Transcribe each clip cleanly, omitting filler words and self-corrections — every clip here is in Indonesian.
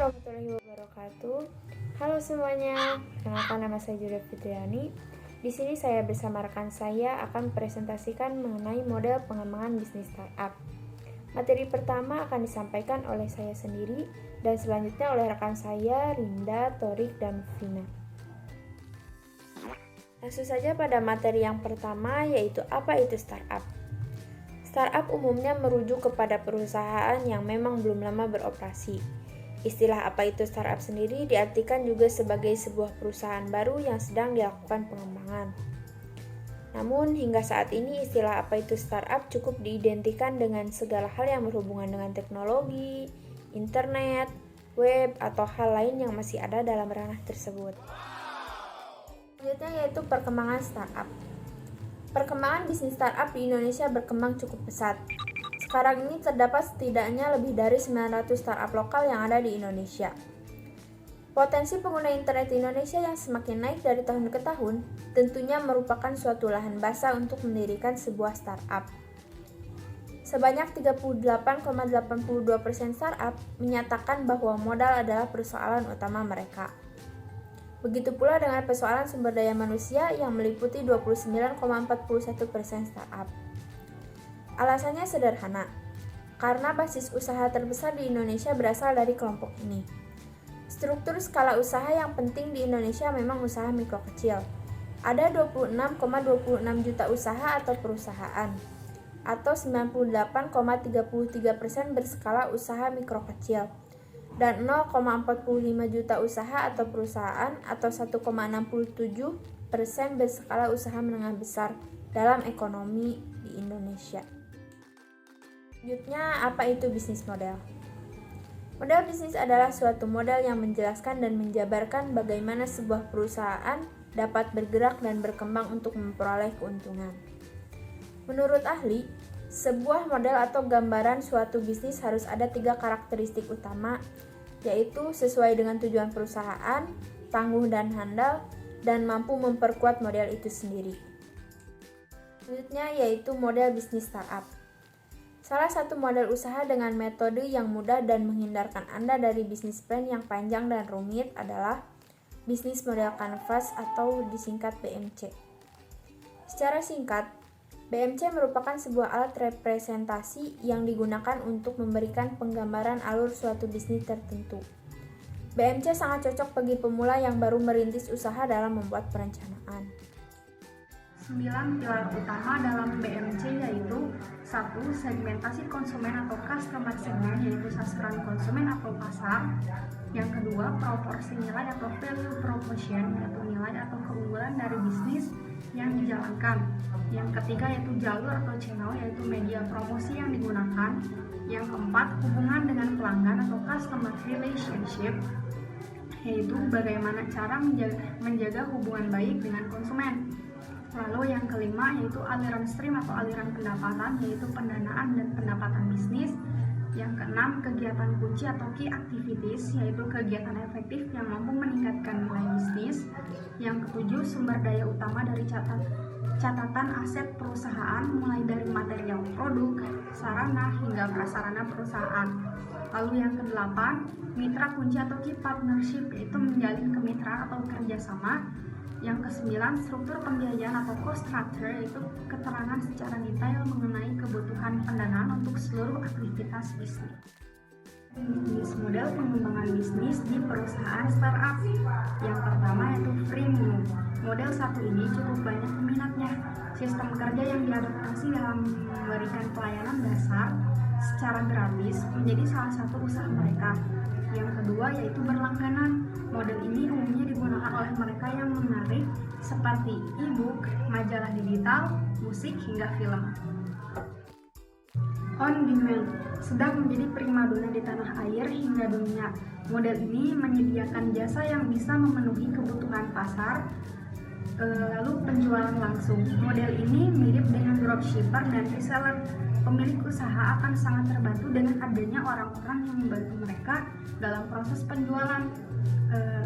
warahmatullahi wabarakatuh. Halo semuanya, perkenalkan nama saya Julia Fitriani. Di sini saya bersama rekan saya akan presentasikan mengenai model pengembangan bisnis startup. Materi pertama akan disampaikan oleh saya sendiri dan selanjutnya oleh rekan saya Rinda, Torik, dan Vina. Langsung saja pada materi yang pertama, yaitu apa itu startup. Startup umumnya merujuk kepada perusahaan yang memang belum lama beroperasi. Istilah apa itu startup sendiri diartikan juga sebagai sebuah perusahaan baru yang sedang dilakukan pengembangan. Namun hingga saat ini istilah apa itu startup cukup diidentikan dengan segala hal yang berhubungan dengan teknologi, internet, web, atau hal lain yang masih ada dalam ranah tersebut. Selanjutnya yaitu perkembangan startup. Perkembangan bisnis startup di Indonesia berkembang cukup pesat. Sekarang ini terdapat setidaknya lebih dari 900 startup lokal yang ada di Indonesia. Potensi pengguna internet di Indonesia yang semakin naik dari tahun ke tahun tentunya merupakan suatu lahan basah untuk mendirikan sebuah startup. Sebanyak 38,82% startup menyatakan bahwa modal adalah persoalan utama mereka. Begitu pula dengan persoalan sumber daya manusia yang meliputi 29,41% startup. Alasannya sederhana, karena basis usaha terbesar di Indonesia berasal dari kelompok ini. Struktur skala usaha yang penting di Indonesia memang usaha mikro kecil. Ada 26,26 juta usaha atau perusahaan, atau 98,33% berskala usaha mikro kecil. Dan 0,45 juta usaha atau perusahaan atau 1,67% berskala usaha menengah besar dalam ekonomi di Indonesia. Selanjutnya, apa itu bisnis model? Model bisnis adalah suatu model yang menjelaskan dan menjabarkan bagaimana sebuah perusahaan dapat bergerak dan berkembang untuk memperoleh keuntungan. Menurut ahli, sebuah model atau gambaran suatu bisnis harus ada 3 karakteristik utama, yaitu sesuai dengan tujuan perusahaan, tangguh dan handal, dan mampu memperkuat model itu sendiri. Selanjutnya yaitu model bisnis startup. Salah satu model usaha dengan metode yang mudah dan menghindarkan Anda dari bisnis plan yang panjang dan rumit adalah bisnis model canvas atau disingkat BMC. Secara singkat, BMC merupakan sebuah alat representasi yang digunakan untuk memberikan penggambaran alur suatu bisnis tertentu. BMC sangat cocok bagi pemula yang baru merintis usaha dalam membuat perencanaan. 9 pilar utama dalam BMC yaitu 1. Segmentasi konsumen atau customer segment, yaitu sasaran konsumen atau pasar. Yang kedua, proporsi nilai atau value proposition, yaitu nilai atau keunggulan dari bisnis yang dijalankan. Yang ketiga yaitu jalur atau channel, yaitu media promosi yang digunakan. Yang keempat, hubungan dengan pelanggan atau customer relationship, yaitu bagaimana cara menjaga hubungan baik dengan konsumen. Lalu yang kelima yaitu aliran stream atau aliran pendapatan, yaitu pendanaan dan pendapatan bisnis. Yang keenam, kegiatan kunci atau key activities, yaitu kegiatan efektif yang mampu meningkatkan nilai bisnis. Yang ketujuh, sumber daya utama dari catatan aset perusahaan, mulai dari material produk, sarana, hingga prasarana perusahaan. Lalu yang kedelapan, mitra kunci atau key partnership, yaitu menjalin kemitraan atau kerjasama. Yang kesembilan, struktur pembiayaan atau cost structure, yaitu keterangan secara detail mengenai kebutuhan pendanaan untuk seluruh aktivitas bisnis. Bisnis model pengembangan bisnis di perusahaan startup. Yang pertama yaitu freemium. Model satu ini cukup banyak peminatnya. Sistem kerja yang diadaptasi dalam memberikan pelayanan dasar secara gratis menjadi salah satu usaha mereka. Yang kedua yaitu berlangganan. Model ini umumnya digunakan oleh mereka yang menarik seperti e-book, majalah digital, musik, hingga film. On demand sedang menjadi primadona di tanah air hingga dunia. Model ini menyediakan jasa yang bisa memenuhi kebutuhan pasar, lalu penjualan langsung. Model ini mirip dengan dropshipper dan reseller. Pemilik usaha akan sangat terbantu dengan adanya orang-orang yang membantu mereka dalam proses penjualan.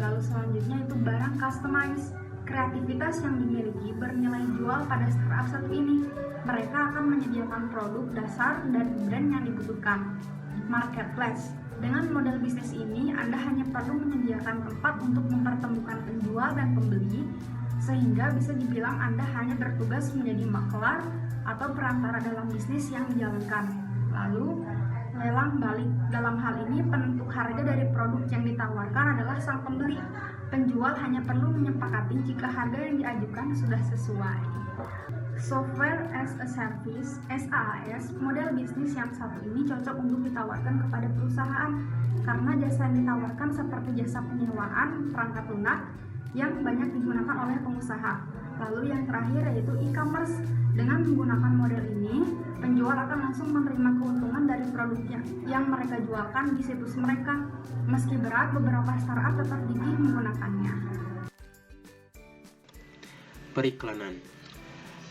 Lalu selanjutnya itu barang customize. Kreativitas yang dimiliki bernilai jual pada startup satu ini. Mereka akan menyediakan produk dasar dan brand yang dibutuhkan. Marketplace Dengan model bisnis ini, Anda hanya perlu menyediakan tempat untuk mempertemukan penjual dan pembeli, sehingga bisa dibilang Anda hanya bertugas menjadi maklar atau perantara dalam bisnis yang dijalankan. Lalu, lelang balik. Dalam hal ini, penentu harga dari produk yang ditawarkan adalah sang pembeli. Penjual hanya perlu menyepakati jika harga yang diajukan sudah sesuai. Software as a Service (SaaS), model bisnis yang satu ini cocok untuk ditawarkan kepada perusahaan karena jasa yang ditawarkan seperti jasa penyewaan perangkat lunak yang banyak digunakan oleh pengusaha. Lalu yang terakhir yaitu e-commerce. Dengan menggunakan model ini, penjual akan langsung menerima keuntungan dari produknya yang mereka jualkan di situs mereka. Meski berat, beberapa startup tetap gigih menggunakannya. Periklanan.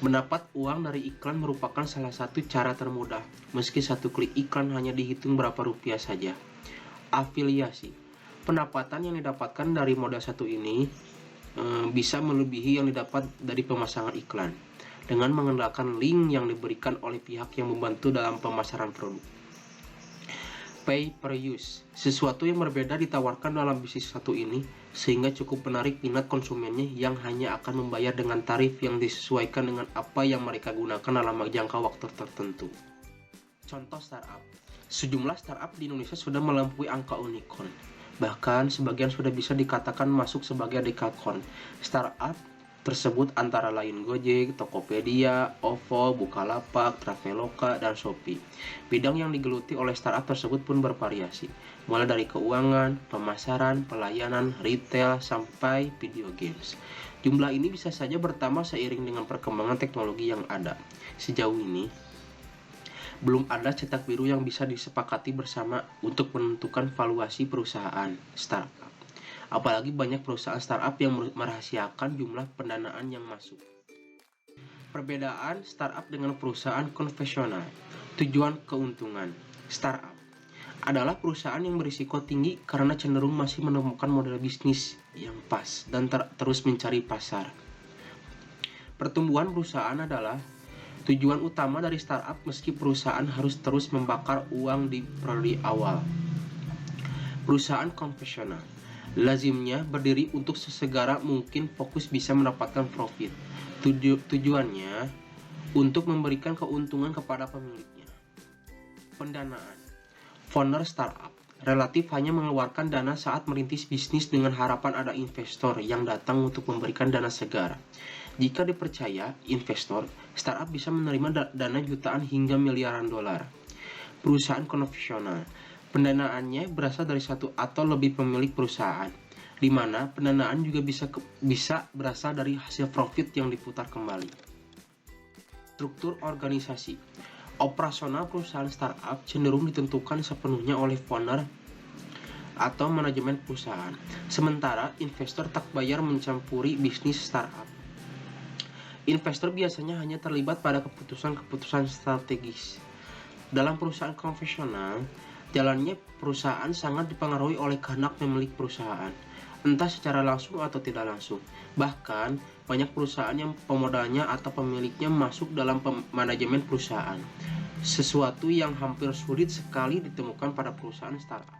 Mendapat uang dari iklan merupakan salah satu cara termudah, meski satu klik iklan hanya dihitung berapa rupiah saja. Afiliasi. Pendapatan yang didapatkan dari model satu ini bisa melebihi yang didapat dari pemasangan iklan, dengan mengandalkan link yang diberikan oleh pihak yang membantu dalam pemasaran produk. Pay per use. Sesuatu yang berbeda ditawarkan dalam bisnis satu ini, sehingga cukup menarik minat konsumennya yang hanya akan membayar dengan tarif yang disesuaikan dengan apa yang mereka gunakan dalam jangka waktu tertentu. Contoh startup. Sejumlah startup di Indonesia sudah melampaui angka unicorn. Bahkan sebagian sudah bisa dikatakan masuk sebagai dekakorn. Startup tersebut antara lain Gojek, Tokopedia, OVO, Bukalapak, Traveloka, dan Shopee. Bidang yang digeluti oleh startup tersebut pun bervariasi, mulai dari keuangan, pemasaran, pelayanan, retail, sampai video games. Jumlah ini bisa saja bertambah seiring dengan perkembangan teknologi yang ada. Sejauh ini, belum ada cetak biru yang bisa disepakati bersama untuk menentukan valuasi perusahaan startup. Apalagi banyak perusahaan startup yang merahasiakan jumlah pendanaan yang masuk. Perbedaan startup dengan perusahaan konvensional. Tujuan keuntungan. Startup adalah perusahaan yang berisiko tinggi karena cenderung masih menemukan model bisnis yang pas dan terus mencari pasar. Pertumbuhan perusahaan adalah tujuan utama dari startup, meski perusahaan harus terus membakar uang di periode awal. Perusahaan konvensional lazimnya berdiri untuk sesegera mungkin fokus bisa mendapatkan profit. Tujuannya untuk memberikan keuntungan kepada pemiliknya. Pendanaan. Founder startup relatif hanya mengeluarkan dana saat merintis bisnis dengan harapan ada investor yang datang untuk memberikan dana segar. Jika dipercaya investor, startup bisa menerima dana jutaan hingga miliaran dolar. Perusahaan konvensional. Pendanaannya berasal dari satu atau lebih pemilik perusahaan, di mana pendanaan juga bisa berasal dari hasil profit yang diputar kembali. Struktur organisasi. Operasional perusahaan startup cenderung ditentukan sepenuhnya oleh founder atau manajemen perusahaan, sementara investor tak bayar mencampuri bisnis startup. Investor biasanya hanya terlibat pada keputusan-keputusan strategis. Dalam perusahaan konvensional, jalannya perusahaan sangat dipengaruhi oleh kehendak pemilik perusahaan, entah secara langsung atau tidak langsung. Bahkan, banyak perusahaan yang pemodalnya atau pemiliknya masuk dalam manajemen perusahaan, sesuatu yang hampir sulit sekali ditemukan pada perusahaan startup.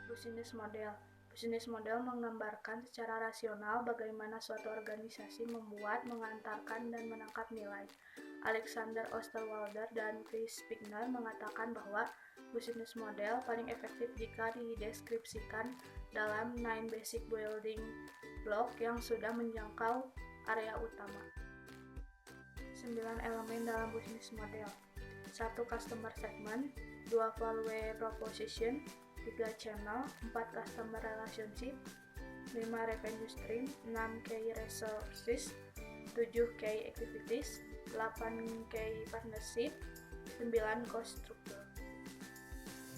Bisnis model. Bisnis model menggambarkan secara rasional bagaimana suatu organisasi membuat, mengantarkan, dan menangkap nilai. Alexander Osterwalder dan Chris Spigner mengatakan bahwa bisnis model paling efektif jika dideskripsikan dalam 9 basic building block yang sudah menjangkau area utama. 9 elemen dalam bisnis model. 1. Customer segment. 2. Value proposition. 3. Channel. 4. Customer relationship. 5. Revenue stream. 6. Key resources. 7. Key activities. 8. Key partnership. 9. Cost structure.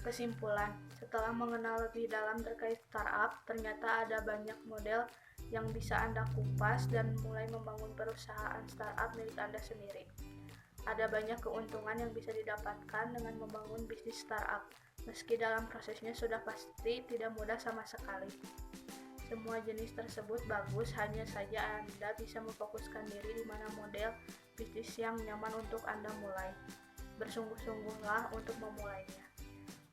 Kesimpulan, setelah mengenal lebih dalam terkait startup, ternyata ada banyak model yang bisa Anda kupas dan mulai membangun perusahaan startup milik Anda sendiri. Ada banyak keuntungan yang bisa didapatkan dengan membangun bisnis startup, meski dalam prosesnya sudah pasti tidak mudah sama sekali. Semua jenis tersebut bagus, hanya saja Anda bisa memfokuskan diri di mana model bisnis yang nyaman untuk Anda mulai. Bersungguh-sungguhlah untuk memulainya.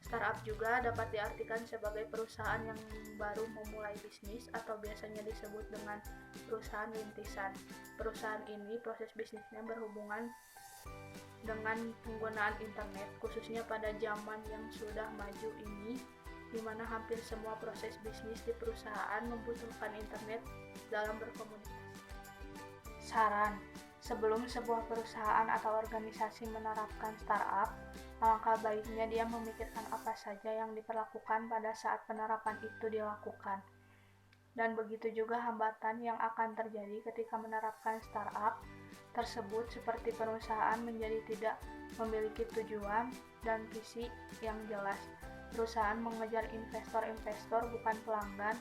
Startup juga dapat diartikan sebagai perusahaan yang baru memulai bisnis atau biasanya disebut dengan perusahaan rintisan. Perusahaan ini proses bisnisnya berhubungan dengan penggunaan internet, khususnya pada zaman yang sudah maju ini, di mana hampir semua proses bisnis di perusahaan membutuhkan internet dalam berkomunikasi. Saran: sebelum sebuah perusahaan atau organisasi menerapkan startup, alangkah baiknya dia memikirkan apa saja yang diperlakukan pada saat penerapan itu dilakukan. Dan begitu juga hambatan yang akan terjadi ketika menerapkan startup tersebut, seperti perusahaan menjadi tidak memiliki tujuan dan visi yang jelas, perusahaan mengejar investor-investor bukan pelanggan,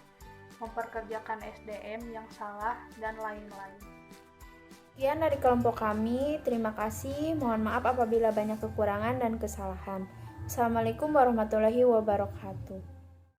memperkerjakan SDM yang salah, dan lain-lain. Sekian dari kelompok kami, terima kasih. Mohon maaf apabila banyak kekurangan dan kesalahan. Assalamualaikum warahmatullahi wabarakatuh.